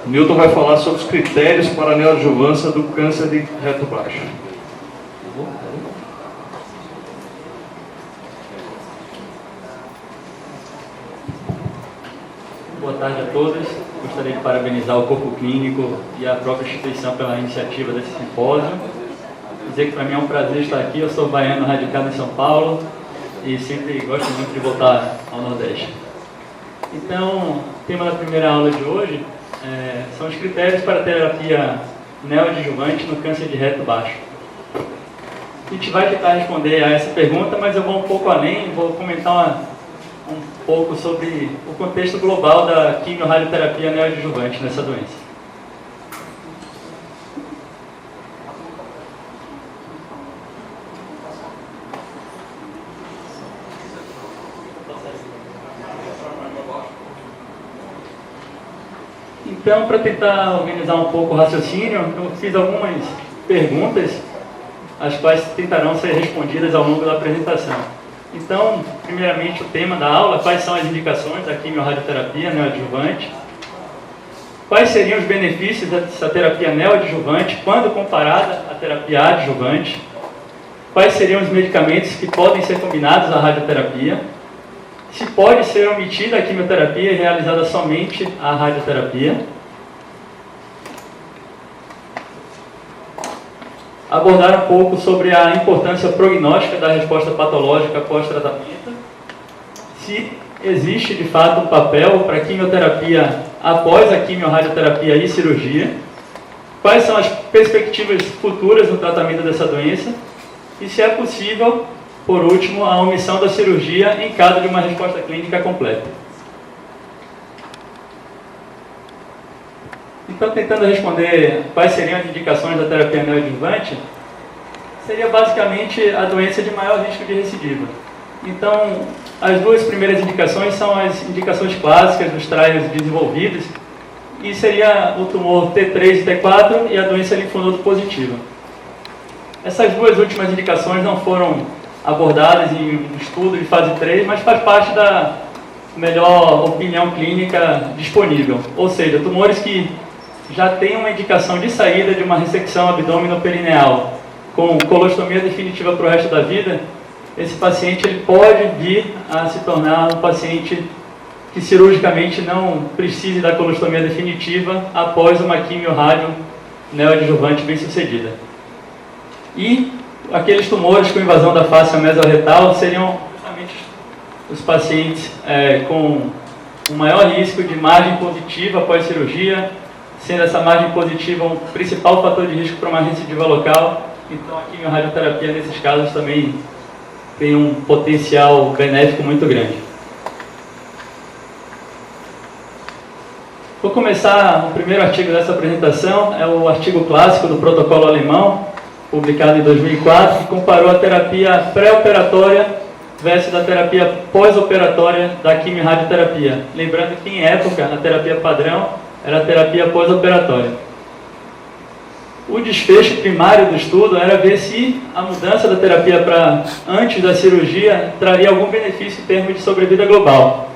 Newton vai falar sobre os critérios para a neoadjuvância do câncer de reto baixo. Boa tarde a todos. Gostaria de parabenizar o corpo clínico e a própria instituição pela iniciativa desse simpósio. Dizer que para mim é um prazer estar aqui. Eu sou baiano radicado em São Paulo e sempre gosto muito de voltar ao Nordeste. Então, o tema da primeira aula de hoje são os critérios para a terapia neoadjuvante no câncer de reto baixo. A gente vai tentar responder a essa pergunta, mas eu vou um pouco além, vou comentar um pouco sobre o contexto global da quimio-radioterapia neoadjuvante nessa doença. Então, para tentar organizar um pouco o raciocínio, eu fiz algumas perguntas, as quais tentarão ser respondidas ao longo da apresentação. Então, primeiramente, o tema da aula: quais são as indicações da quimio-radioterapia neoadjuvante? Quais seriam os benefícios dessa terapia neoadjuvante quando comparada à terapia adjuvante? Quais seriam os medicamentos que podem ser combinados à radioterapia? Se pode ser omitida a quimioterapia e realizada somente a radioterapia? Abordar um pouco sobre a importância prognóstica da resposta patológica pós-tratamento. Se existe de fato um papel para a quimioterapia após a quimio-radioterapia e cirurgia. Quais são as perspectivas futuras no tratamento dessa doença? E se é possível, por último, a omissão da cirurgia em caso de uma resposta clínica completa. Então, tentando responder quais seriam as indicações da terapia neoadjuvante, seria basicamente a doença de maior risco de recidiva. Então, as duas primeiras indicações são as indicações clássicas dos trials desenvolvidos, e seria o tumor T3 e T4 e a doença linfonodo positiva. Essas duas últimas indicações não foram abordadas em um estudo de fase 3, mas faz parte da melhor opinião clínica disponível. Ou seja, tumores que já têm uma indicação de saída de uma ressecção abdômeno-perineal com colostomia definitiva para o resto da vida, esse paciente ele pode vir a se tornar um paciente que cirurgicamente não precise da colostomia definitiva após uma quimio-rádio neoadjuvante bem sucedida. E aqueles tumores com invasão da face mesorretal seriam justamente os pacientes com um maior risco de margem positiva após cirurgia, sendo essa margem positiva um principal fator de risco para uma recidiva local. Então a quimio-radioterapia nesses casos também tem um potencial benéfico muito grande. Vou começar o primeiro artigo dessa apresentação, é o artigo clássico do protocolo alemão, publicado em 2004, que comparou a terapia pré-operatória versus a terapia pós-operatória da quimio-radioterapia. Lembrando que, em época, a terapia padrão era a terapia pós-operatória. O desfecho primário do estudo era ver se a mudança da terapia para antes da cirurgia traria algum benefício em termos de sobrevida global.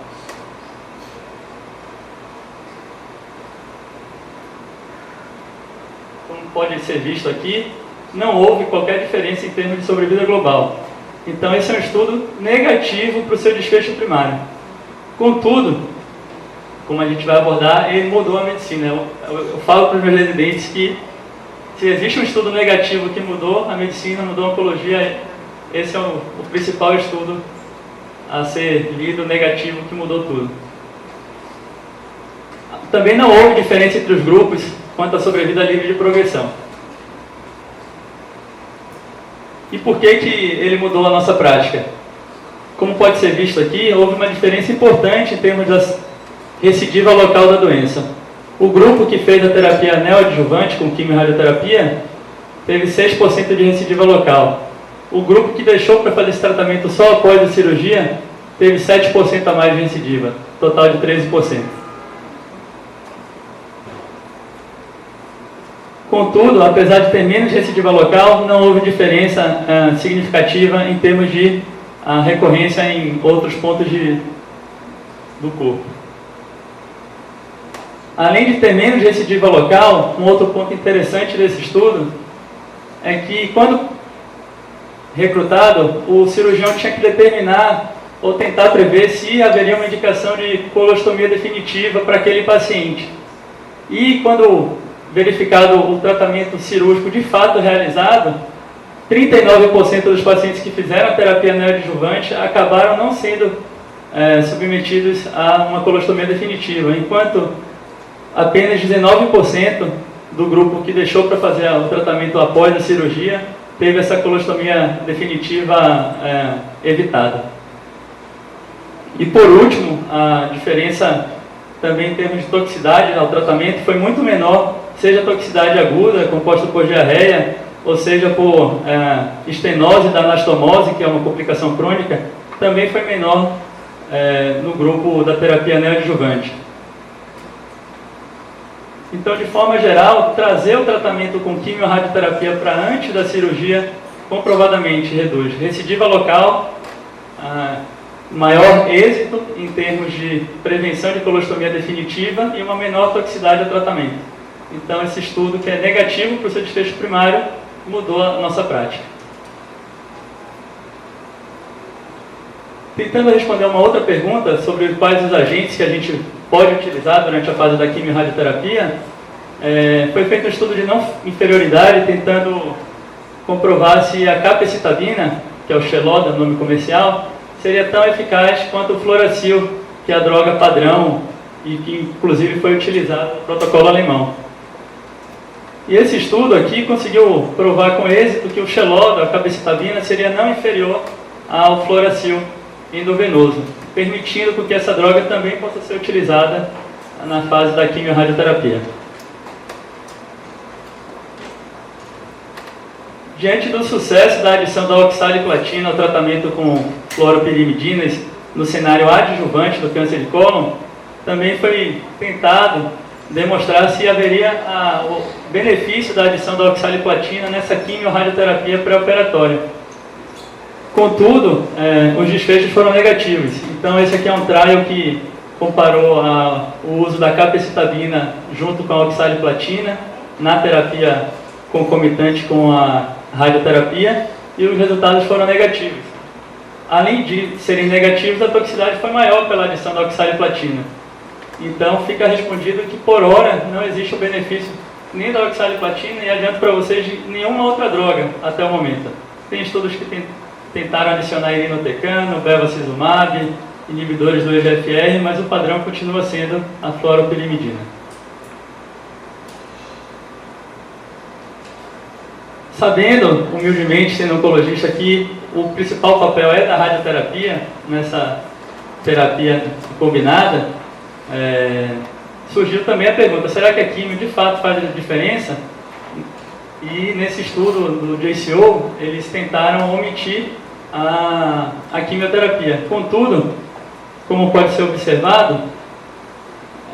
Como pode ser visto aqui, não houve qualquer diferença em termos de sobrevida global. Então esse é um estudo negativo para o seu desfecho primário. Contudo, como a gente vai abordar, ele mudou a medicina. Eu falo para os meus residentes que se existe um estudo negativo que mudou a medicina, mudou a oncologia, esse é o principal estudo a ser lido negativo que mudou tudo. Também não houve diferença entre os grupos quanto à sobrevida livre de progressão. E por que ele mudou a nossa prática? Como pode ser visto aqui, houve uma diferença importante em termos da recidiva local da doença. O grupo que fez a terapia neoadjuvante com quimio-radioterapia teve 6% de recidiva local. O grupo que deixou para fazer esse tratamento só após a cirurgia teve 7% a mais de recidiva, total de 13%. Contudo, apesar de ter menos recidiva local, não houve diferença significativa em termos de recorrência em outros pontos do corpo. além de ter menos recidiva local, um outro ponto interessante desse estudo é que, quando recrutado, o cirurgião tinha que determinar ou tentar prever se haveria uma indicação de colostomia definitiva para aquele paciente. E, quando verificado o tratamento cirúrgico de fato realizado, 39% dos pacientes que fizeram a terapia neoadjuvante acabaram não sendo submetidos a uma colostomia definitiva, enquanto apenas 19% do grupo que deixou para fazer o tratamento após a cirurgia teve essa colostomia definitiva evitada. E por último, a diferença também em termos de toxicidade ao tratamento foi muito menor, seja toxicidade aguda, composta por diarreia, ou seja por estenose da anastomose, que é uma complicação crônica, também foi menor no grupo da terapia neoadjuvante. Então, de forma geral, trazer o tratamento com quimio-radioterapia para antes da cirurgia comprovadamente reduz recidiva local, maior êxito em termos de prevenção de colostomia definitiva e uma menor toxicidade ao tratamento. Então, esse estudo, que é negativo para o seu desfecho primário, mudou a nossa prática. Tentando responder uma outra pergunta sobre quais os agentes que a gente pode utilizar durante a fase da quimio-radioterapia, foi feito um estudo de não inferioridade, tentando comprovar se a capecitabina, que é o Xeloda, nome comercial, seria tão eficaz quanto o Fluoracil, que é a droga padrão e que inclusive foi utilizado no protocolo alemão. E esse estudo aqui conseguiu provar com êxito que o Xeloda, a capecitabina, seria não inferior ao Fluoracil endovenoso, permitindo que essa droga também possa ser utilizada na fase da quimio-radioterapia. Diante do sucesso da adição da oxaliplatina ao tratamento com fluoropirimidinas no cenário adjuvante do câncer de cólon, também foi tentado demonstrar se haveria o benefício da adição da oxaliplatina nessa quimio-radioterapia pré-operatória. Contudo, os desfechos foram negativos. Então, esse aqui é um trial que comparou o uso da capecitabina junto com a oxaliplatina na terapia concomitante com a radioterapia, e os resultados foram negativos. Além de serem negativos, a toxicidade foi maior pela adição da oxaliplatina. Então, fica respondido que, por hora, não existe o benefício nem da oxaliplatina e adianto para vocês de nenhuma outra droga até o momento. Tem estudos que tentaram adicionar irinotecano, bevacizumab, inibidores do EGFR, mas o padrão continua sendo a fluoropirimidina. Sabendo, humildemente, sendo oncologista aqui, o principal papel é da radioterapia, nessa terapia combinada, surgiu também a pergunta, será que a quimio de fato faz diferença? E nesse estudo do JCO, eles tentaram omitir a quimioterapia. Contudo, como pode ser observado,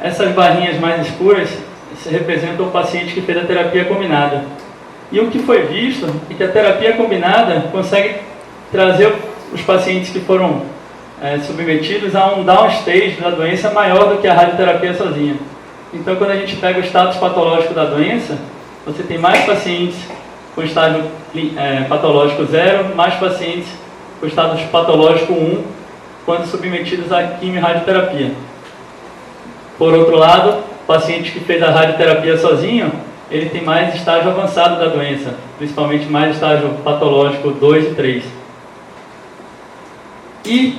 essas barrinhas mais escuras representam o paciente que fez a terapia combinada. E o que foi visto é que a terapia combinada consegue trazer os pacientes que foram submetidos a um downstage da doença maior do que a radioterapia sozinha. Então, quando a gente pega o status patológico da doença, você tem mais pacientes com estágio patológico 0, mais pacientes com estágio patológico 1, quando submetidos à quimio-radioterapia. Por outro lado, o paciente que fez a radioterapia sozinho, ele tem mais estágio avançado da doença, principalmente mais estágio patológico 2 e 3. E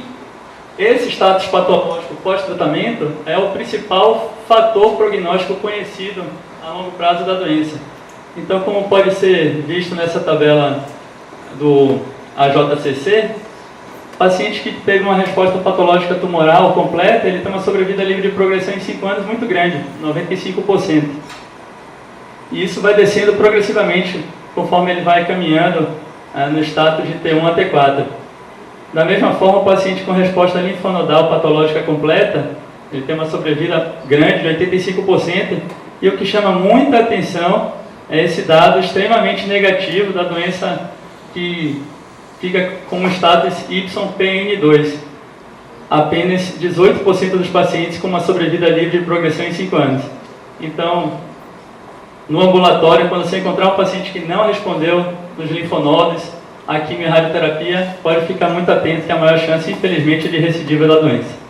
esse status patológico pós-tratamento é o principal fator prognóstico conhecido a longo prazo da doença. Então, como pode ser visto nessa tabela do AJCC, paciente que teve uma resposta patológica tumoral completa, ele tem uma sobrevida livre de progressão em 5 anos muito grande, 95%. E isso vai descendo progressivamente, conforme ele vai caminhando no status de T1 a T4. Da mesma forma, o paciente com resposta linfonodal patológica completa, ele tem uma sobrevida grande de 85%, e o que chama muita atenção é esse dado extremamente negativo da doença que fica com o status YPN2. Apenas 18% dos pacientes com uma sobrevida livre de progressão em 5 anos. Então, no ambulatório, quando você encontrar um paciente que não respondeu nos linfonodos, a quimio e radioterapia, pode ficar muito atento, que é a maior chance, infelizmente, de recidiva da doença.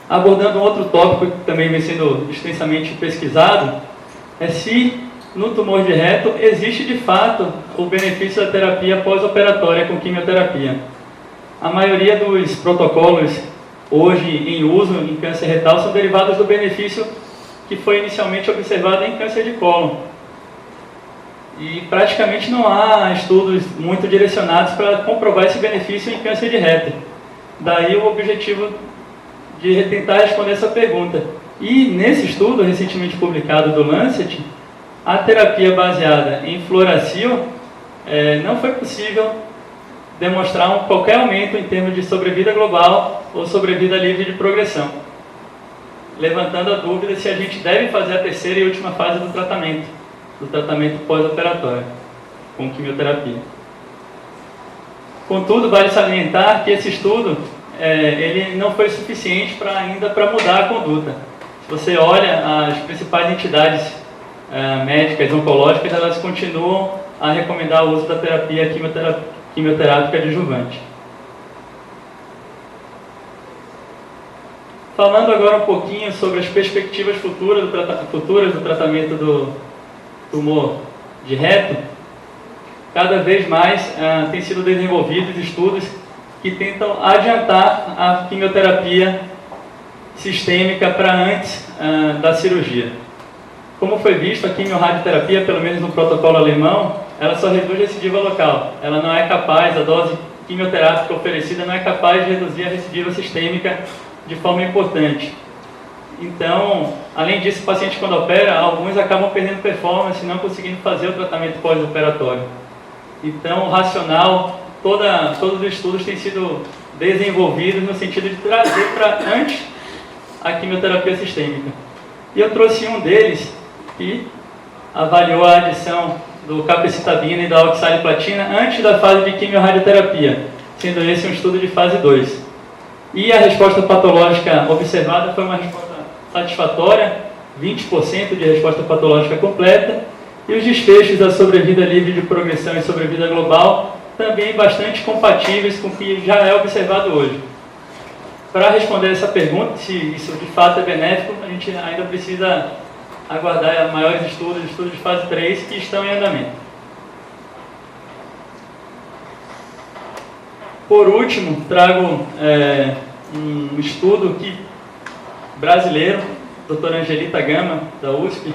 Abordando um outro tópico que também vem sendo extensamente pesquisado, é se no tumor de reto existe de fato o benefício da terapia pós-operatória com quimioterapia. A maioria dos protocolos hoje em uso em câncer retal são derivados do benefício que foi inicialmente observado em câncer de cólon. E praticamente não há estudos muito direcionados para comprovar esse benefício em câncer de reto. Daí o objetivo de tentar responder essa pergunta. E nesse estudo recentemente publicado do Lancet, a terapia baseada em fluoracil não foi possível demonstrar qualquer aumento em termos de sobrevida global ou sobrevida livre de progressão, levantando a dúvida se a gente deve fazer a terceira e última fase do tratamento pós-operatório, com quimioterapia. Contudo, vale salientar que esse estudo ele não foi suficiente ainda para mudar a conduta. Se você olha, as principais entidades médicas oncológicas, elas continuam a recomendar o uso da terapia quimioterápica adjuvante. Falando agora um pouquinho sobre as perspectivas futuras do tratamento do tumor de reto, cada vez mais têm sido desenvolvidos estudos que tentam adiantar a quimioterapia sistêmica para antes da cirurgia. Como foi visto, a quimiorradioterapia, pelo menos no protocolo alemão, ela só reduz a recidiva local. Ela não é capaz, a dose quimioterápica oferecida não é capaz de reduzir a recidiva sistêmica de forma importante. Então, além disso, o paciente quando opera, alguns acabam perdendo performance, não conseguindo fazer o tratamento pós-operatório. Então, o racional, todos os estudos têm sido desenvolvidos no sentido de trazer para antes a quimioterapia sistêmica. E eu trouxe um deles que avaliou a adição do capecitabina e da oxaliplatina antes da fase de quimiorradioterapia, sendo esse um estudo de fase 2. E a resposta patológica observada foi uma resposta satisfatória, 20% de resposta patológica completa, e os desfechos da sobrevida livre de progressão e sobrevida global também bastante compatíveis com o que já é observado hoje. Para responder essa pergunta, se isso de fato é benéfico, a gente ainda precisa aguardar maiores estudos de fase 3 que estão em andamento. Por último, trago um estudo brasileiro, doutora Angelita Gama, da USP,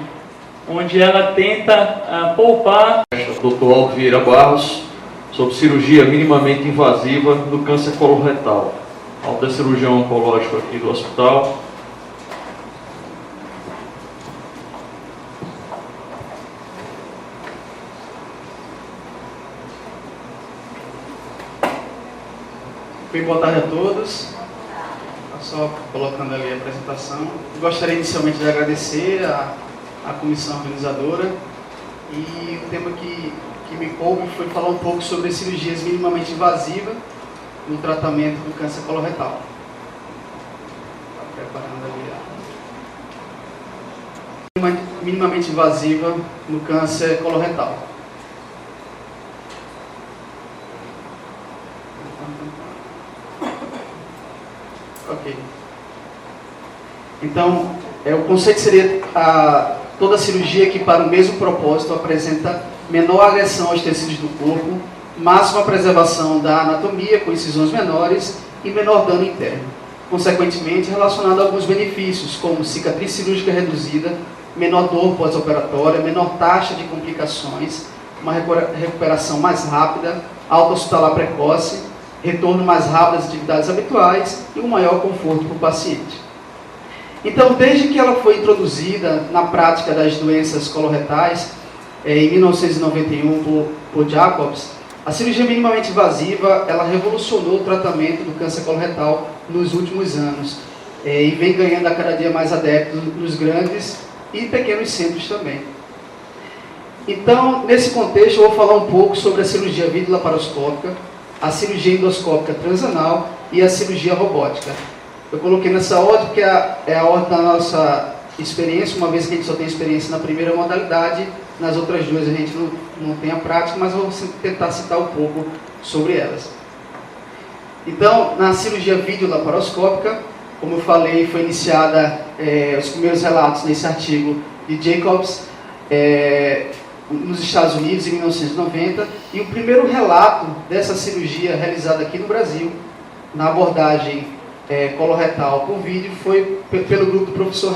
onde ela tenta poupar... Dr. Aldo Vieira Barros, sobre cirurgia minimamente invasiva do câncer coloretal. Alto cirurgião oncológico aqui do hospital. Bem, boa tarde a todos. Só colocando ali a apresentação. Gostaria inicialmente de agradecer à comissão organizadora. E o tema que me coube foi falar um pouco sobre cirurgias minimamente invasivas no tratamento do câncer coloretal. Está preparando ali minimamente invasiva no câncer coloretal. Ok. Então, o conceito seria toda cirurgia que para o mesmo propósito apresenta menor agressão aos tecidos do corpo, máxima preservação da anatomia com incisões menores e menor dano interno. Consequentemente, relacionado a alguns benefícios, como cicatriz cirúrgica reduzida, menor dor pós-operatória, menor taxa de complicações, uma recuperação mais rápida, alta hospitalar precoce, retorno mais rápido às atividades habituais e um maior conforto para o paciente. Então, desde que ela foi introduzida na prática das doenças coloretais, em 1991 por Jacobs, a cirurgia minimamente invasiva ela revolucionou o tratamento do câncer coloretal nos últimos anos e vem ganhando a cada dia mais adeptos nos grandes e pequenos centros também. Então, nesse contexto, eu vou falar um pouco sobre a cirurgia videolaparoscópica, a cirurgia endoscópica transanal e a cirurgia robótica. Eu coloquei nessa ordem porque é a ordem da nossa experiência, uma vez que a gente só tem experiência na primeira modalidade, nas outras duas a gente não tem a prática, mas vou tentar citar um pouco sobre elas. Então, na cirurgia videolaparoscópica, como eu falei, foi iniciada os primeiros relatos nesse artigo de Jacobs, nos Estados Unidos, em 1990, e o primeiro relato dessa cirurgia realizada aqui no Brasil, na abordagem coloretal por vídeo, foi pelo grupo do professor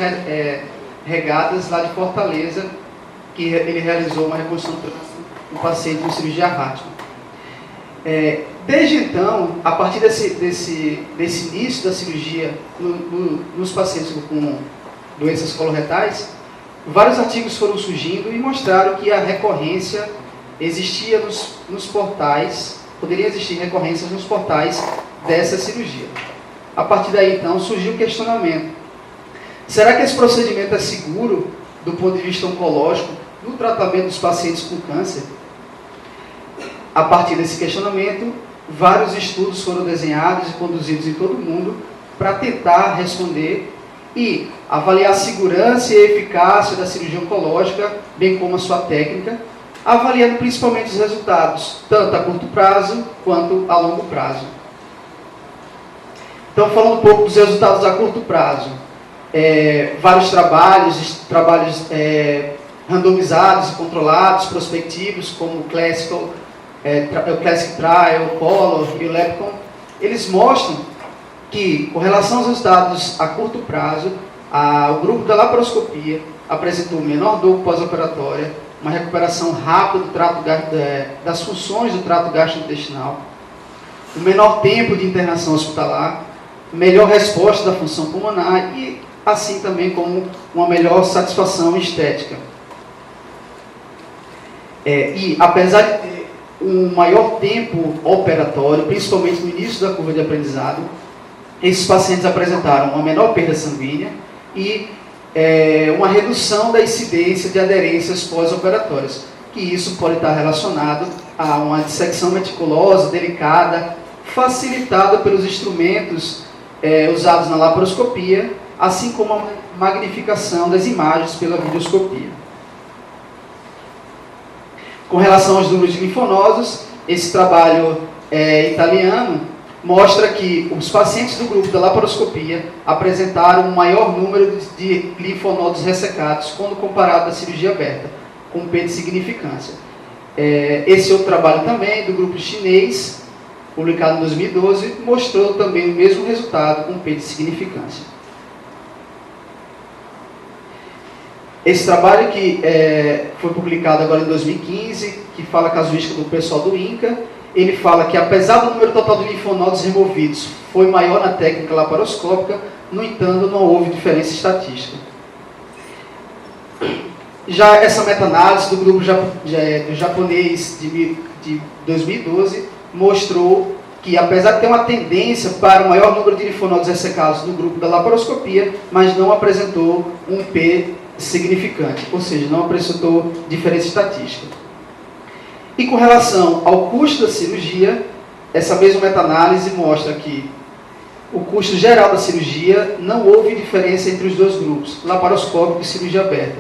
Regadas, lá de Fortaleza, que ele realizou uma reconstrução no paciente com cirurgia Hartmann. Desde então, a partir desse início da cirurgia nos pacientes com doenças coloretais, vários artigos foram surgindo e mostraram que a recorrência existia nos portais, poderia existir recorrências nos portais dessa cirurgia. A partir daí, então, surgiu o questionamento: será que esse procedimento é seguro do ponto de vista oncológico no tratamento dos pacientes com câncer? A partir desse questionamento, vários estudos foram desenhados e conduzidos em todo o mundo para tentar responder e avaliar a segurança e a eficácia da cirurgia oncológica, bem como a sua técnica, avaliando principalmente os resultados, tanto a curto prazo quanto a longo prazo. Então, falando um pouco dos resultados a curto prazo, vários trabalhos randomizados e controlados, prospectivos, como o Classic Trial, Color e o Lepcon, eles mostram que, com relação aos resultados a curto prazo, o grupo da laparoscopia apresentou menor dor pós-operatória, uma recuperação rápida das funções do trato gastrointestinal, um menor tempo de internação hospitalar, melhor resposta da função pulmonar e, assim também, como uma melhor satisfação estética. E, apesar de ter um maior tempo operatório, principalmente no início da curva de aprendizado, esses pacientes apresentaram uma menor perda sanguínea e uma redução da incidência de aderências pós-operatórias, que isso pode estar relacionado a uma dissecção meticulosa, delicada, facilitada pelos instrumentos usados na laparoscopia, assim como a magnificação das imagens pela videoscopia. Com relação aos números de linfonodos, esse trabalho italiano mostra que os pacientes do grupo da laparoscopia apresentaram um maior número de linfonodos ressecados quando comparado à cirurgia aberta, com P de significância. Esse outro trabalho também, do grupo chinês, publicado em 2012, mostrou também o mesmo resultado com P de significância. Esse trabalho que foi publicado agora em 2015, que fala a casuística do pessoal do INCA, ele fala que, apesar do número total de linfonodos removidos foi maior na técnica laparoscópica, no entanto, não houve diferença estatística. Já essa meta-análise do grupo do japonês de 2012 mostrou que, apesar de ter uma tendência para o maior número de linfonodos ressecados no grupo da laparoscopia, mas não apresentou um P significante, ou seja, não apresentou diferença estatística. E com relação ao custo da cirurgia, essa mesma meta-análise mostra que o custo geral da cirurgia não houve diferença entre os dois grupos, laparoscópico e cirurgia aberta.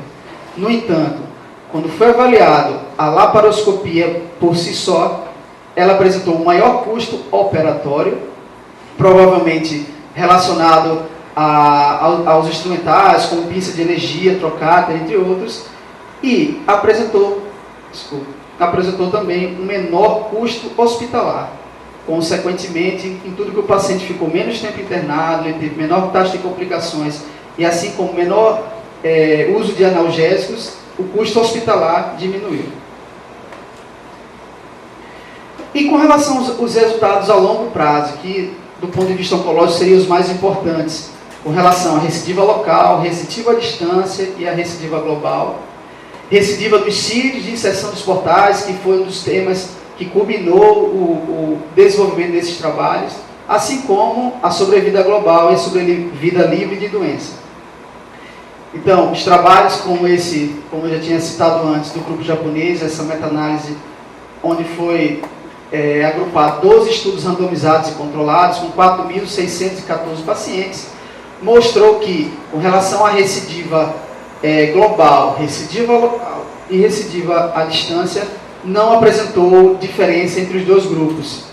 No entanto, quando foi avaliado a laparoscopia por si só, ela apresentou um maior custo operatório, provavelmente relacionado aos instrumentais, como pinça de energia, trocada, entre outros, e apresentou também um menor custo hospitalar. Consequentemente, em tudo que o paciente ficou menos tempo internado, ele teve menor taxa de complicações e, assim como menor uso de analgésicos, o custo hospitalar diminuiu. E com relação aos resultados a longo prazo, que do ponto de vista oncológico seriam os mais importantes, com relação à recidiva local, recidiva à distância e à recidiva global, recidiva dos sítios de inserção dos portais, que foi um dos temas que culminou o desenvolvimento desses trabalhos, assim como a sobrevida global e a sobrevida livre de doença. Então, os trabalhos como esse, como eu já tinha citado antes, do grupo japonês, essa meta-análise, onde foi agrupar 12 estudos randomizados e controlados com 4.614 pacientes, mostrou que, com relação à recidiva global, recidiva local e recidiva à distância, não apresentou diferença entre os dois grupos.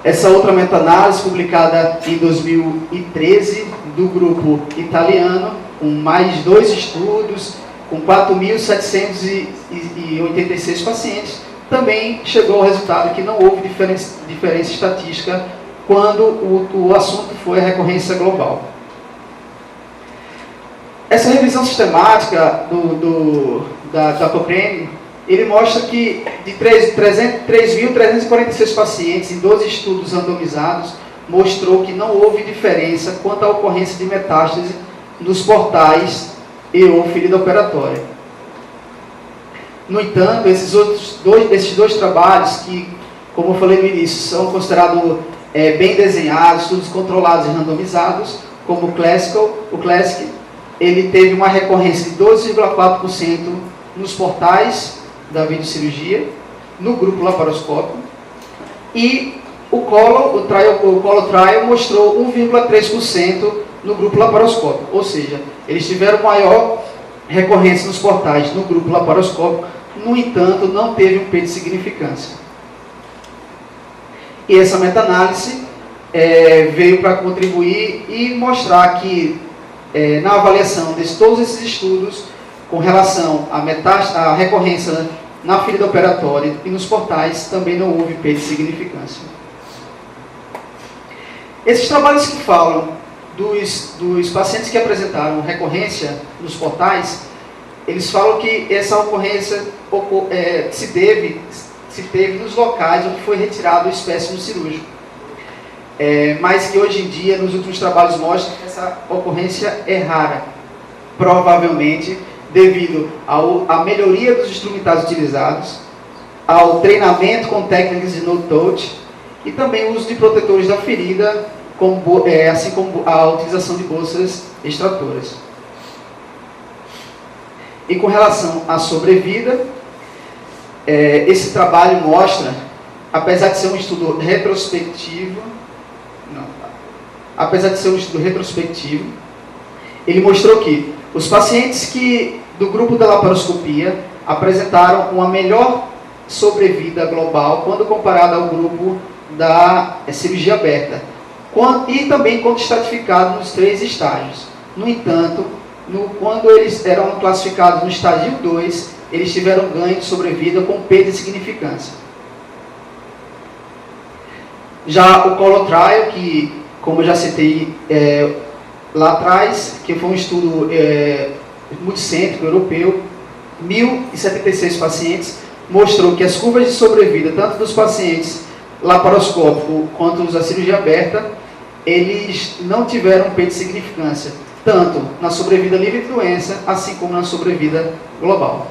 Essa outra meta-análise, publicada em 2013, do grupo italiano, com mais 2 estudos, com 4.786 pacientes, também chegou ao resultado que não houve diferença estatística quando o assunto foi a recorrência global. Essa revisão sistemática da Cochrane, ele mostra que de 3.346 pacientes em 12 estudos randomizados, mostrou que não houve diferença quanto à ocorrência de metástase nos portais e ou ferida operatória. No entanto, esses dois trabalhos, que, como eu falei no início, são considerados bem desenhados, estudos controlados e randomizados, como o Classic, ele teve uma recorrência de 12,4% nos portais da videocirurgia, no grupo laparoscópico, e o Color Trial mostrou 1,3% no grupo laparoscópico, ou seja, eles tiveram maior recorrência nos portais no grupo laparoscópico, no entanto, não teve um P de significância. E essa meta-análise veio para contribuir e mostrar que, na avaliação de todos esses estudos, com relação à recorrência na ferida operatória e nos portais, também não houve P de significância. Esses trabalhos que falam dos pacientes que apresentaram recorrência nos portais, eles falam que essa ocorrência se teve nos locais onde foi retirado o espécime cirúrgico. Mas que hoje em dia, nos últimos trabalhos, mostram que essa ocorrência é rara, provavelmente devido à melhoria dos instrumentais utilizados, ao treinamento com técnicas de no-touch e também o uso de protetores da ferida, assim como a utilização de bolsas extratoras. E com relação à sobrevida, esse trabalho mostra, apesar de ser um estudo retrospectivo, ele mostrou que os pacientes do grupo da laparoscopia apresentaram uma melhor sobrevida global quando comparado ao grupo da cirurgia aberta, e também quando estratificado nos 3 estágios. No entanto, quando eles eram classificados no estágio 2, eles tiveram ganho de sobrevida com P de significância. Já o Color Trial, que, como eu já citei lá atrás, que foi um estudo multicêntrico europeu, 1.076 pacientes, mostrou que as curvas de sobrevida, tanto dos pacientes laparoscópicos quanto os da cirurgia aberta, eles não tiveram P de significância, tanto na sobrevida livre de doença, assim como na sobrevida global.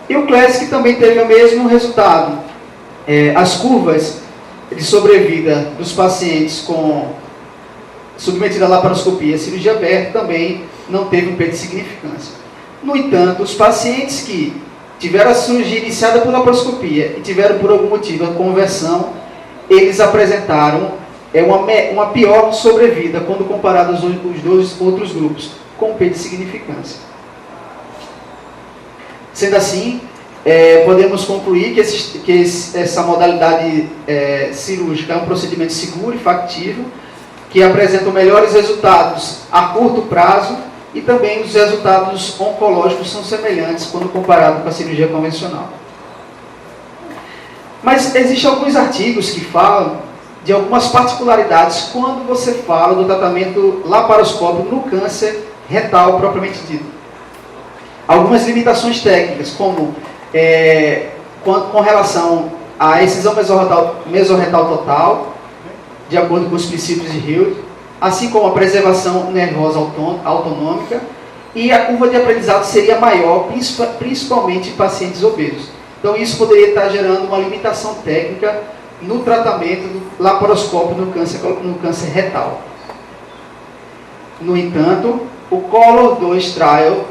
E o Classic também teve o mesmo resultado. As curvas de sobrevida dos pacientes submetidos à laparoscopia e cirurgia aberta também não teve um P de significância. No entanto, os pacientes que tiveram a cirurgia iniciada por laparoscopia e tiveram por algum motivo a conversão, eles apresentaram uma pior sobrevida quando comparados os 2 outros grupos, com P de significância. Sendo assim, podemos concluir que essa modalidade cirúrgica é um procedimento seguro e factível, que apresenta melhores resultados a curto prazo e também os resultados oncológicos são semelhantes quando comparado com a cirurgia convencional. Mas existem alguns artigos que falam de algumas particularidades quando você fala do tratamento laparoscópico no câncer retal propriamente dito. Algumas limitações técnicas, como com relação à excisão mesorretal total, de acordo com os princípios de Hild, assim como a preservação nervosa autonômica, e a curva de aprendizado seria maior, principalmente em pacientes obesos. Então isso poderia estar gerando uma limitação técnica no tratamento do laparoscópio no câncer retal. No entanto, o Color 2 Trial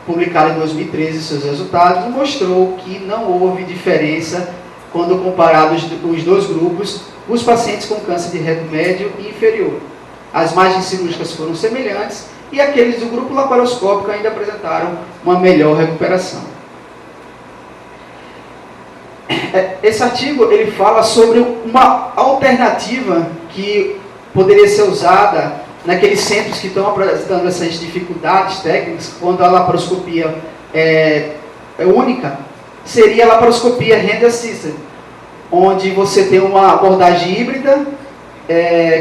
publicado em 2013 seus resultados, mostrou que não houve diferença quando comparados os dois grupos, os pacientes com câncer de reto médio e inferior. As margens cirúrgicas foram semelhantes e aqueles do grupo laparoscópico ainda apresentaram uma melhor recuperação. Esse artigo ele fala sobre uma alternativa que poderia ser usada naqueles centros que estão apresentando essas dificuldades técnicas, quando a laparoscopia é única, seria a laparoscopia hand assisted, onde você tem uma abordagem híbrida,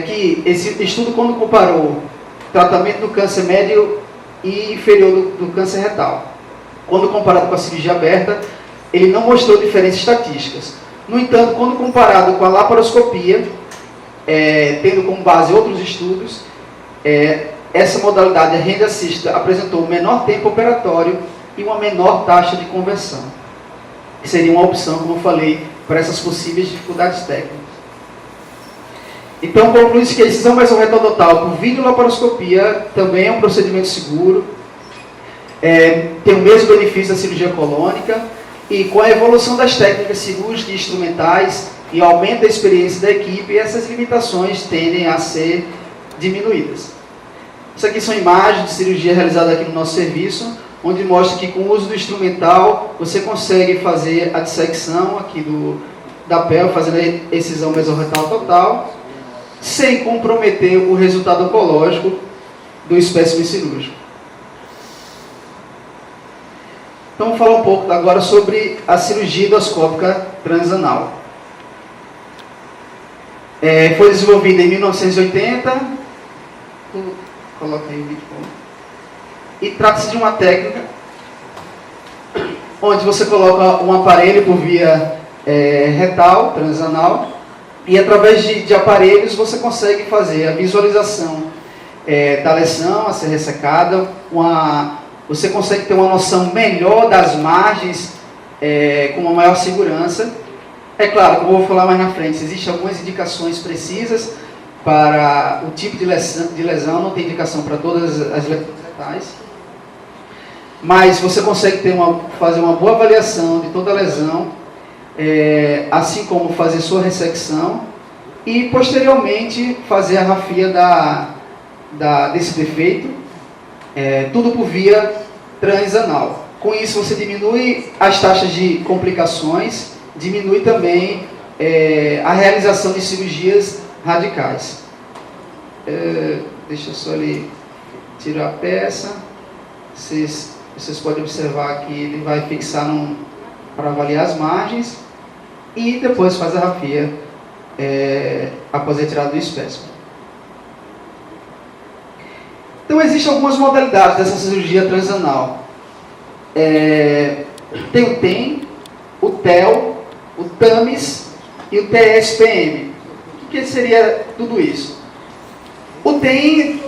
que esse estudo, quando comparou tratamento do câncer médio e inferior do câncer retal, quando comparado com a cirurgia aberta, ele não mostrou diferenças estatísticas. No entanto, quando comparado com a laparoscopia, tendo como base outros estudos, essa modalidade, a hand assisted, apresentou um menor tempo operatório e uma menor taxa de conversão. Que seria uma opção, como eu falei, para essas possíveis dificuldades técnicas. Então, conclui-se que a excisão mesorretal total por videolaparoscopia também é um procedimento seguro, tem o mesmo benefício da cirurgia colônica, e com a evolução das técnicas cirúrgicas e instrumentais e aumento da experiência da equipe, essas limitações tendem a ser diminuídas. Isso aqui são imagens de cirurgia realizada aqui no nosso serviço, onde mostra que com o uso do instrumental você consegue fazer a dissecção aqui da pele, fazendo a excisão mesorretal total, sem comprometer o resultado oncológico do espécime cirúrgico. Então, vamos falar um pouco agora sobre a cirurgia endoscópica transanal. Foi desenvolvida em 1980, coloca aí o vídeo, e trata-se de uma técnica onde você coloca um aparelho por via retal, transanal, e através de aparelhos você consegue fazer a visualização da lesão a ser ressecada, você consegue ter uma noção melhor das margens com uma maior segurança. É claro, como eu vou falar mais na frente, existem algumas indicações precisas para o tipo de lesão, não tem indicação para todas as lesões retais, mas você consegue fazer uma boa avaliação de toda a lesão, assim como fazer sua ressecção e posteriormente fazer a rafia desse defeito, tudo por via transanal. Com isso você diminui as taxas de complicações, diminui também a realização de cirurgias radicais. Deixa eu só ali tirar a peça. Vocês podem observar que ele vai fixar para avaliar as margens e depois faz a rafia após a retirada do espécime. Então existem algumas modalidades dessa cirurgia transanal. Tem o TEM, o TEL, o TAMIS e o TSPM. O que seria tudo isso? O TEM,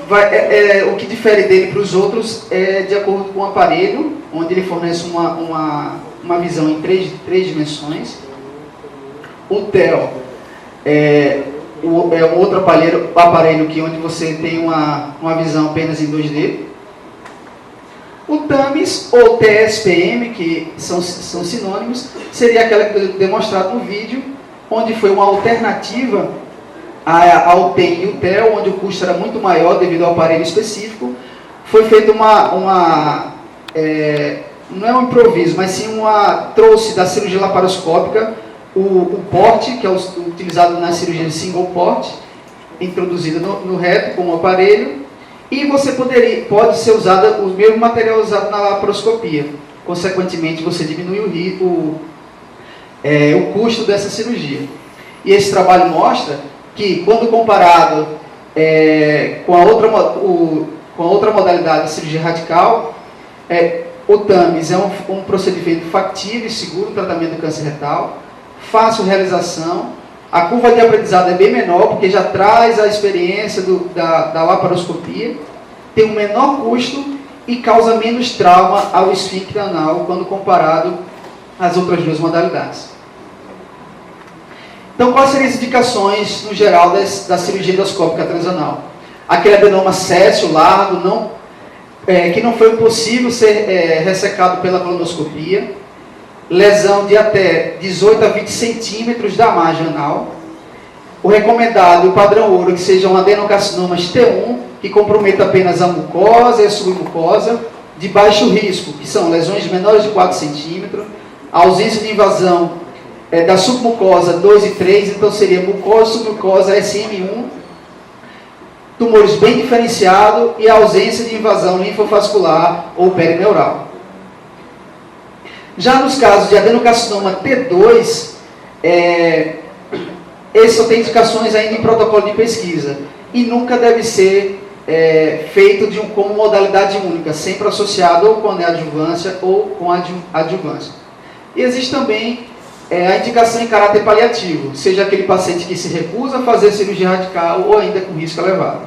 o que difere dele para os outros é de acordo com o aparelho, onde ele fornece uma visão em três dimensões. O TEL é um outro aparelho onde você tem uma visão apenas em 2D. O TAMIS ou TSPM, que são sinônimos, seria aquela que eu demonstrado no vídeo, onde foi uma alternativa ao TEM e o TEL, onde o custo era muito maior devido ao aparelho específico. Foi feito não é um improviso, mas sim trouxe da cirurgia laparoscópica o porte, que é utilizado na cirurgia de single port, introduzido no reto com o aparelho, e você pode ser usado o mesmo material usado na laparoscopia. Consequentemente, você diminui o custo dessa cirurgia. E esse trabalho mostra que, quando comparado com a outra modalidade de cirurgia radical, o TAMIS é um procedimento factível e seguro no tratamento do câncer retal, fácil realização, a curva de aprendizado é bem menor, porque já traz a experiência da laparoscopia, tem um menor custo e causa menos trauma ao esfíncter anal quando comparado às outras duas modalidades. Então, quais seriam as indicações, no geral, da cirurgia endoscópica transanal? Aquele adenoma céssio, largo, que não foi possível ser ressecado pela colonoscopia, lesão de até 18 a 20 centímetros da margem anal. O recomendado, o padrão ouro, que sejam adenocarcinomas T1, que comprometa apenas a mucosa e a submucosa, de baixo risco, que são lesões menores de 4 centímetros, a ausência de invasão da submucosa 2 e 3, então seria mucosa, submucosa, SM1, tumores bem diferenciados e a ausência de invasão linfovascular ou perineural. Já nos casos de adenocarcinoma T2, esse só tem indicações ainda em protocolo de pesquisa e nunca deve ser feito como modalidade única, sempre associado ou com neoadjuvância ou com adjuvância. E existe também a indicação em caráter paliativo, seja aquele paciente que se recusa a fazer cirurgia radical ou ainda com risco elevado.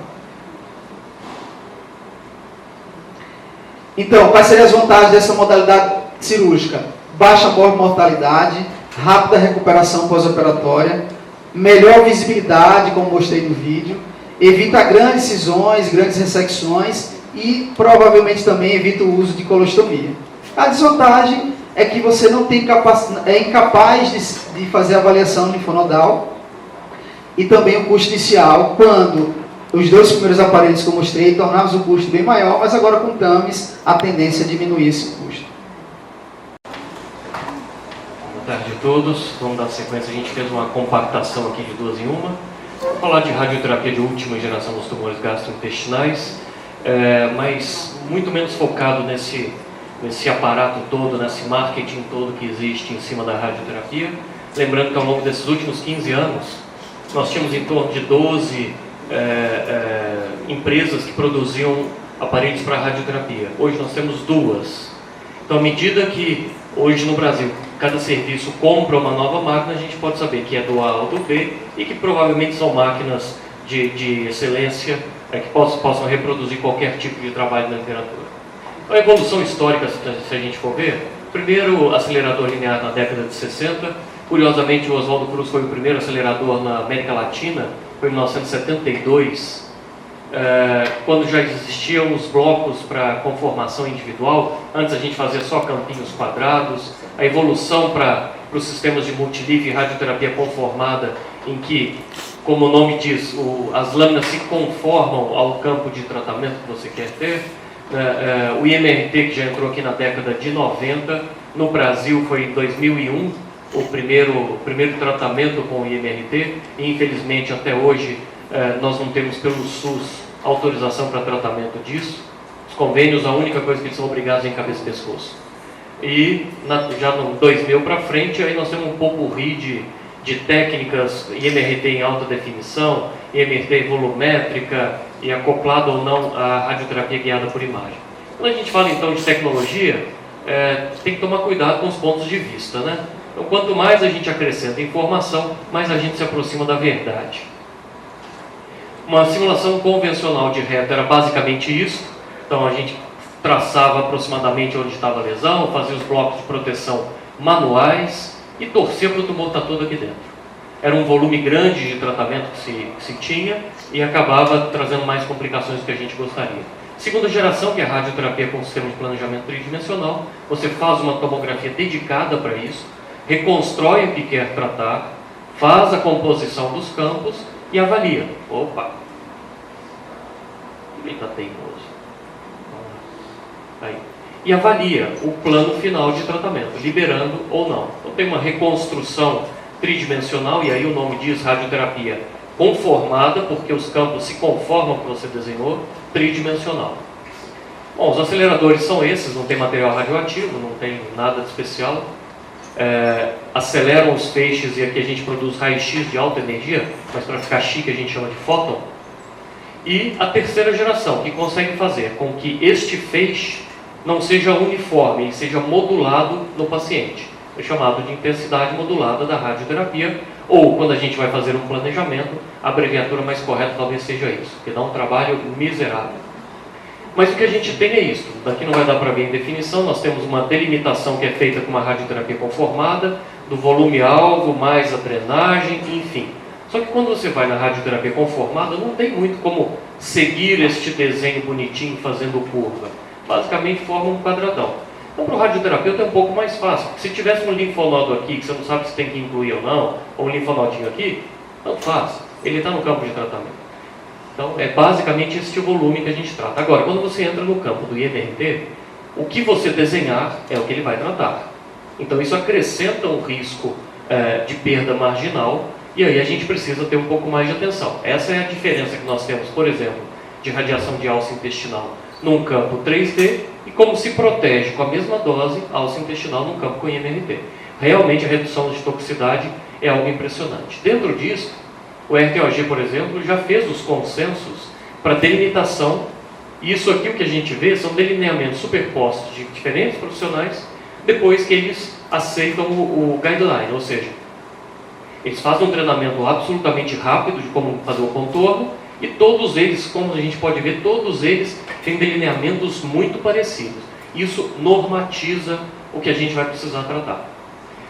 Então, quais seriam as vantagens dessa modalidade cirúrgica? Baixa mortalidade, rápida recuperação pós-operatória, melhor visibilidade, como mostrei no vídeo, evita grandes cisões, grandes ressecções e provavelmente também evita o uso de colostomia. A desvantagem é que você não tem é incapaz de fazer avaliação linfonodal e também o custo inicial, quando os 2 primeiros aparelhos que eu mostrei tornamos o custo bem maior, mas agora com TAMES a tendência é diminuir esse custo. Boa tarde a todos. Vamos dar sequência. A gente fez uma compactação aqui de 2 em 1. Vou falar de radioterapia de última geração dos tumores gastrointestinais, mas muito menos focado nesse aparato todo, nesse marketing todo que existe em cima da radioterapia. Lembrando que ao longo desses últimos 15 anos, nós tínhamos em torno de 12 empresas que produziam aparelhos para radioterapia. Hoje nós temos 2. Então, à medida que hoje no Brasil cada serviço compra uma nova máquina, a gente pode saber que é do A ou do B e que provavelmente são máquinas de excelência que possam reproduzir qualquer tipo de trabalho na literatura. A evolução histórica, se a gente for ver, primeiro acelerador linear na década de 60, curiosamente o Oswaldo Cruz foi o primeiro acelerador na América Latina, foi em 1972, quando já existiam os blocos para conformação individual. Antes a gente fazia só campinhos quadrados, a evolução para os sistemas de multilive e radioterapia conformada, em que, como o nome diz, as lâminas se conformam ao campo de tratamento que você quer ter. O IMRT, que já entrou aqui na década de 90, no Brasil foi em 2001 o primeiro tratamento com o IMRT, e infelizmente até hoje nós não temos pelo SUS autorização para tratamento disso. Os convênios, a única coisa que eles são obrigados é em cabeça e pescoço. E já no 2000 para frente, aí nós temos um potpourri de técnicas, IMRT em alta definição, IMRT volumétrica e acoplado ou não à radioterapia guiada por imagem. Quando a gente fala então de tecnologia, tem que tomar cuidado com os pontos de vista, né? Então, quanto mais a gente acrescenta informação, mais a gente se aproxima da verdade. Uma simulação convencional de reto era basicamente isso. Então a gente traçava aproximadamente onde estava a lesão, fazia os blocos de proteção manuais e torcia para o tumor estar todo aqui dentro. Era um volume grande de tratamento que se tinha e acabava trazendo mais complicações do que a gente gostaria. Segunda geração, que é a radioterapia com sistema de planejamento tridimensional, você faz uma tomografia dedicada para isso, reconstrói o que quer tratar, faz a composição dos campos e avalia. Opa! Ele está teimoso. Aí. E avalia o plano final de tratamento, liberando ou não. Então tem uma reconstrução tridimensional, e aí o nome diz radioterapia conformada, porque os campos se conformam com o que você desenhou, tridimensional. Bom, os aceleradores são esses, não tem material radioativo, não tem nada de especial. Aceleram os feixes, e aqui a gente produz raio-x de alta energia, mas para ficar chique a gente chama de fóton. E a terceira geração, que consegue fazer com que este feixe não seja uniforme e seja modulado no paciente. É chamado de intensidade modulada da radioterapia, ou quando a gente vai fazer um planejamento, a abreviatura mais correta talvez seja isso, que dá um trabalho miserável. Mas o que a gente tem é isso. Daqui não vai dar para ver em definição, nós temos uma delimitação que é feita com uma radioterapia conformada, do volume-alvo, mais a drenagem, enfim. Só que quando você vai na radioterapia conformada, não tem muito como seguir este desenho bonitinho fazendo curva. basicamente forma um quadradão. Então, para o radioterapeuta é um pouco mais fácil. Se tivesse um linfonodo aqui, que você não sabe se tem que incluir ou não, ou um linfonodinho aqui, tanto faz. Ele está no campo de tratamento. Então, é basicamente esse volume que a gente trata. Agora, quando você entra no campo do IMRT, o que você desenhar é o que ele vai tratar. Então, isso acrescenta um risco de perda marginal, e aí a gente precisa ter um pouco mais de atenção. Essa é a diferença que nós temos, por exemplo, de radiação de alça intestinal num campo 3D, e como se protege com a mesma dose alça intestinal num campo com IMRT. Realmente a redução de toxicidade é algo impressionante. Dentro disso, o RTOG, por exemplo, já fez os consensos para delimitação, e isso aqui o que a gente vê são delineamentos superpostos de diferentes profissionais, depois que eles aceitam o guideline, ou seja, eles fazem um treinamento absolutamente rápido de como fazer o contorno, e todos eles, como a gente pode ver, todos eles têm delineamentos muito parecidos. Isso normatiza o que a gente vai precisar tratar.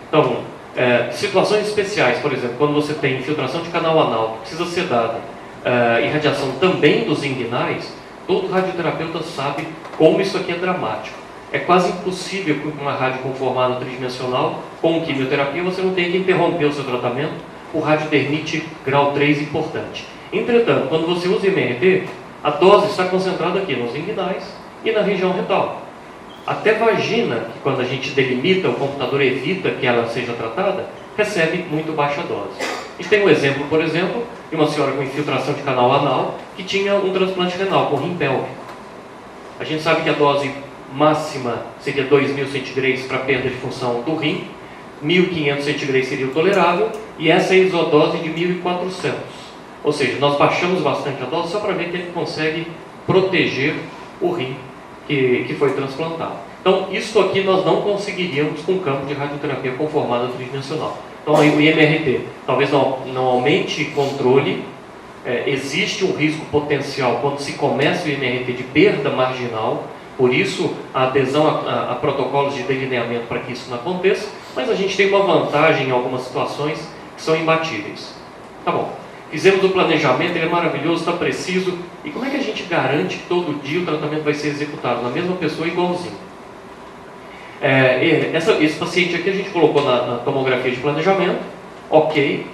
Então, situações especiais, por exemplo, quando você tem infiltração de canal anal, que precisa ser dada, irradiação também dos inguinais, todo radioterapeuta sabe como isso aqui é dramático. É quase impossível que uma radioconformada tridimensional, com quimioterapia, você não tenha que interromper o seu tratamento por radiodermite grau 3 importante. Entretanto, quando você usa IMRT, a dose está concentrada aqui nos inguinais e na região retal. Até vagina, que quando a gente delimita, o computador evita que ela seja tratada, recebe muito baixa dose. A gente tem um exemplo, por exemplo, de uma senhora com infiltração de canal anal que tinha um transplante renal com rim pélvico. A gente sabe que a dose máxima seria 2.000 centigraus para perda de função do rim, 1.500 centigraus seria o tolerável, e essa é a isodose de 1.400. Ou seja, nós baixamos bastante a dose só para ver que ele consegue proteger o rim que foi transplantado. Então, isso aqui nós não conseguiríamos com o campo de radioterapia conformada tridimensional. Então, aí o IMRT talvez não aumente controle, existe um risco potencial quando se começa o IMRT de perda marginal, por isso a adesão a protocolos de delineamento para que isso não aconteça, mas a gente tem uma vantagem em algumas situações que são imbatíveis. Tá bom. Fizemos o planejamento, ele é maravilhoso, está preciso. E como é que a gente garante que todo dia o tratamento vai ser executado na mesma pessoa igualzinho? Esse paciente aqui a gente colocou na tomografia de planejamento, ok,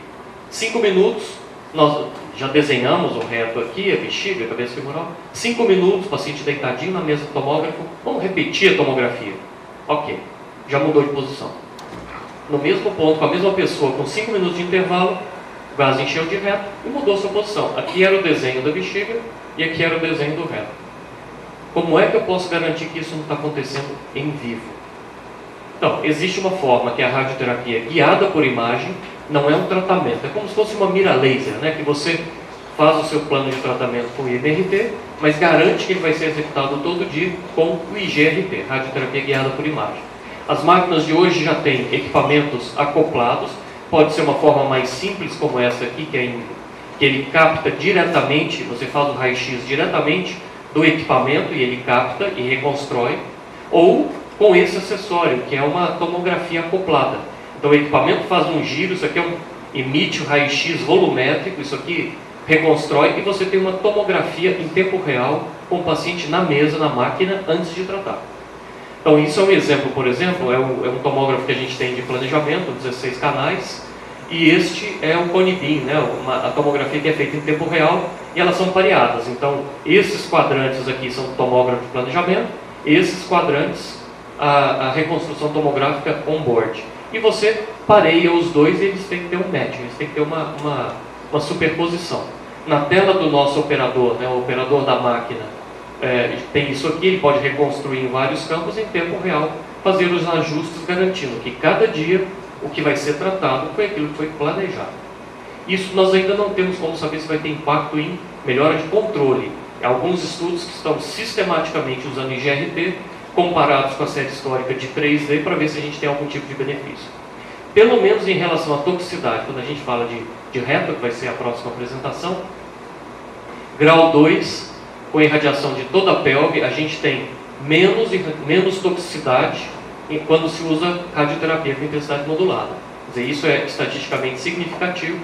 5 minutos, nós já desenhamos o reto aqui, a bexiga, a cabeça femoral, 5 minutos, paciente deitadinho na mesa do tomógrafo, vamos repetir a tomografia, ok, já mudou de posição. No mesmo ponto, com a mesma pessoa, com 5 minutos de intervalo, o gás encheu de reto e mudou sua posição. Aqui era o desenho da bexiga e aqui era o desenho do reto. Como é que eu posso garantir que isso não está acontecendo em vivo? Então, existe uma forma que é a radioterapia guiada por imagem, não é um tratamento, é como se fosse uma mira laser, né? Que você faz o seu plano de tratamento com o IMRT, mas garante que ele vai ser executado todo dia com o IGRT, radioterapia guiada por imagem. As máquinas de hoje já têm equipamentos acoplados. Pode ser uma forma mais simples como essa aqui, que ele capta diretamente, você faz o raio-x diretamente do equipamento e ele capta e reconstrói, ou com esse acessório, que é uma tomografia acoplada. Então o equipamento faz um giro, isso aqui emite o raio-x volumétrico, isso aqui reconstrói, e você tem uma tomografia em tempo real com o paciente na mesa, na máquina, antes de tratar. Então isso é um exemplo, por exemplo, é um tomógrafo que a gente tem de planejamento, 16 canais, e este é o Cone-Beam, né, a tomografia que é feita em tempo real, e elas são pareadas. Então esses quadrantes aqui são tomógrafo de planejamento, esses quadrantes a reconstrução tomográfica on-board. E você pareia os dois e eles têm que ter um match, eles têm que ter uma superposição. Na tela do nosso operador, né, o operador da máquina, tem isso aqui, ele pode reconstruir em vários campos em tempo real, fazer os ajustes garantindo que cada dia o que vai ser tratado foi aquilo que foi planejado. Isso nós ainda não temos como saber se vai ter impacto em melhora de controle. Há alguns estudos que estão sistematicamente usando IGRT comparados com a série histórica de 3D para ver se a gente tem algum tipo de benefício. Pelo menos em relação à toxicidade, quando a gente fala de reto, que vai ser a próxima apresentação, grau 2, com irradiação de toda a pelve, a gente tem menos toxicidade quando se usa radioterapia com intensidade modulada. Quer dizer, isso é estatisticamente significativo.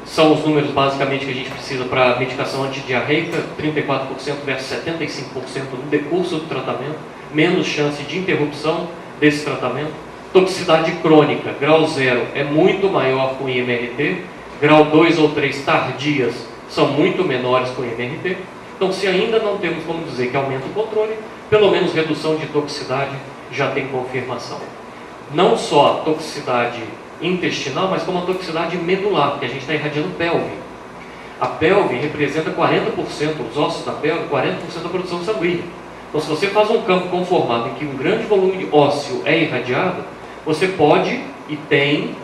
são os números basicamente que a gente precisa para a medicação antidiarreica, 34% versus 75% no decurso do tratamento, menos chance de interrupção desse tratamento. Toxicidade crônica, grau 0, é muito maior com IMRT, grau 2 ou 3 tardias são muito menores com IMRT. Então, se ainda não temos como dizer que aumenta o controle, pelo menos redução de toxicidade já tem confirmação. Não só a toxicidade intestinal, mas como a toxicidade medular, porque a gente está irradiando pelve. A pelve representa 40%, os ossos da pelve, 40% da produção sanguínea. Então, se você faz um campo conformado em que um grande volume de ósseo é irradiado, você pode e tem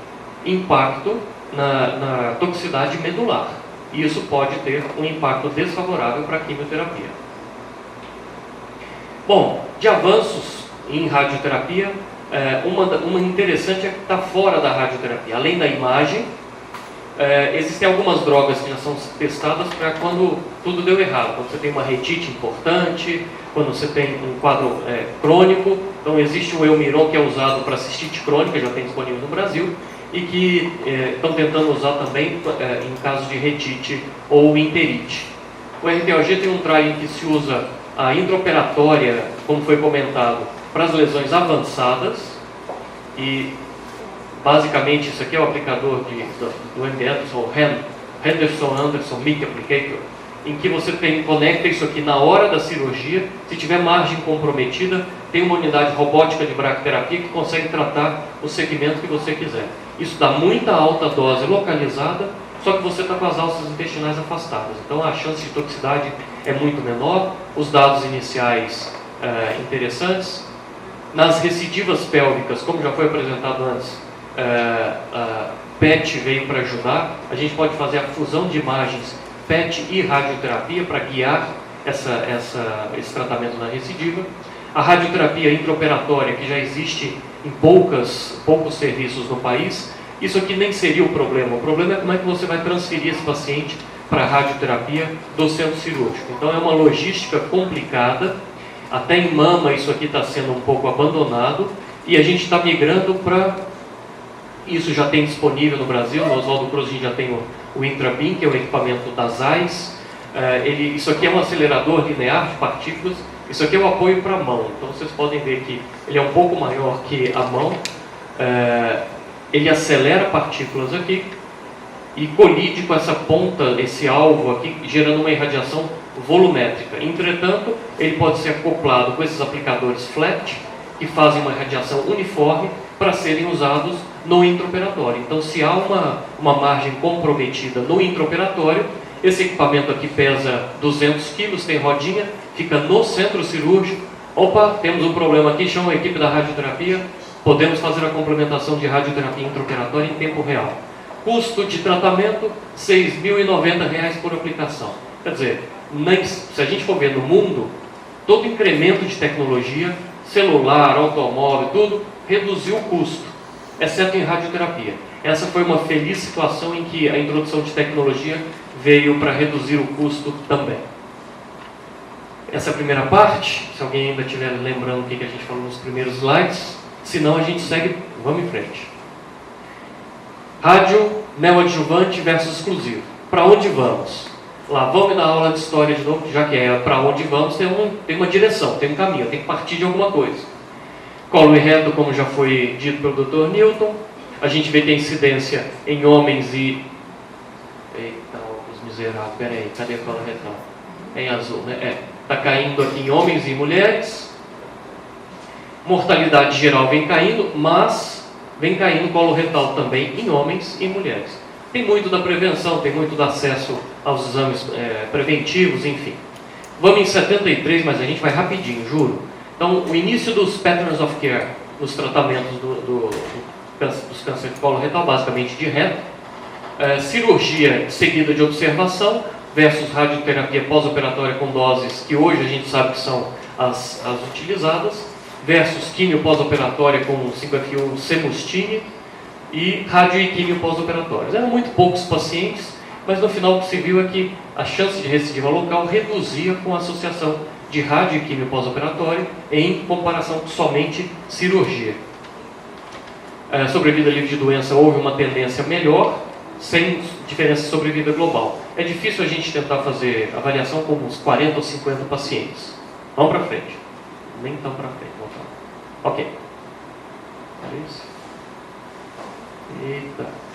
impacto na toxicidade medular. E isso pode ter um impacto desfavorável para a quimioterapia. Bom, de avanços em radioterapia, uma interessante é que está fora da radioterapia. Além da imagem, existem algumas drogas que já são testadas para quando tudo deu errado. Quando você tem uma retite importante, quando você tem um quadro crônico. Então existe o Elmiron, que é usado para cistite crônica, já tem disponível no Brasil, e que estão tentando usar também em casos de retite ou enterite. O RTOG tem um trial em que se usa a intraoperatória, como foi comentado, para as lesões avançadas, e basicamente isso aqui é o aplicador do MD Anderson, o Henderson Anderson Mic Applicator, em que você conecta isso aqui na hora da cirurgia. Se tiver margem comprometida, tem uma unidade robótica de braquiterapia que consegue tratar o segmento que você quiser. Isso dá muita alta dose localizada, só que você está com as alças intestinais afastadas. Então a chance de toxicidade é muito menor, os dados iniciais interessantes. Nas recidivas pélvicas, como já foi apresentado antes, a PET veio para ajudar. A gente pode fazer a fusão de imagens PET e radioterapia para guiar esse tratamento na recidiva. A radioterapia intraoperatória, que já existe em poucos serviços no país, isso aqui nem seria o problema. O problema é como é que você vai transferir esse paciente para a radioterapia do centro cirúrgico. Então é uma logística complicada. Até em mama isso aqui está sendo um pouco abandonado, e a gente está migrando para... Isso já tem disponível no Brasil. No Oswaldo Cruz a gente já tem o Intrabin, que é o equipamento da ZAIS. Isso aqui é um acelerador linear de partículas. Isso aqui é o apoio para a mão. Então vocês podem ver que ele é um pouco maior que a mão. Ele acelera partículas aqui e colide com essa ponta, esse alvo aqui, gerando uma irradiação volumétrica. Entretanto, ele pode ser acoplado com esses aplicadores FLET, que fazem uma irradiação uniforme para serem usados no intraoperatório. Então, se há uma margem comprometida no intraoperatório, esse equipamento aqui pesa 200 kg, tem rodinha, fica no centro cirúrgico. Opa, temos um problema aqui, chama a equipe da radioterapia, podemos fazer a complementação de radioterapia intraoperatória em tempo real. Custo de tratamento, R$ 6.090 por aplicação. Quer dizer, se a gente for ver no mundo, todo incremento de tecnologia, celular, automóvel, tudo, reduziu o custo, exceto em radioterapia. Essa foi uma feliz situação em que a introdução de tecnologia veio para reduzir o custo também. Essa é a primeira parte. Se alguém ainda estiver lembrando o que a gente falou nos primeiros slides, senão a gente segue, vamos em frente. Rádio neoadjuvante versus exclusivo. Para onde vamos? Lá, vamos dar aula de história de novo, já que é para onde vamos, tem uma direção, tem um caminho, tem que partir de alguma coisa. Colo e reto, como já foi dito pelo Dr. Newton. A gente vê que a incidência em homens e... Eita, os miseráveis, peraí, cadê a colo retal? É em azul, né? Está caindo aqui em homens e mulheres. Mortalidade geral vem caindo, mas vem caindo colo retal também em homens e mulheres. Tem muito da prevenção, tem muito do acesso aos exames preventivos, enfim. Vamos em 73, mas a gente vai rapidinho, juro. Então, o início dos patterns of care, nos tratamentos dos cânceres de colo retal, basicamente de reto. Cirurgia seguida de observação versus radioterapia pós-operatória com doses que hoje a gente sabe que são as utilizadas, versus quimio pós-operatória com 5FU semustine e rádio e quimio pós-operatórios. Eram muito poucos pacientes, mas no final o que se viu é que a chance de recidiva local reduzia com a associação de rádio e quimio pós-operatório em comparação com somente cirurgia. Sobrevida livre de doença, houve uma tendência melhor, sem diferença sobre vida global. É difícil a gente tentar fazer avaliação com uns 40 ou 50 pacientes. Vamos para frente. Nem tão para frente. Vamos lá. Ok. É isso. Eita.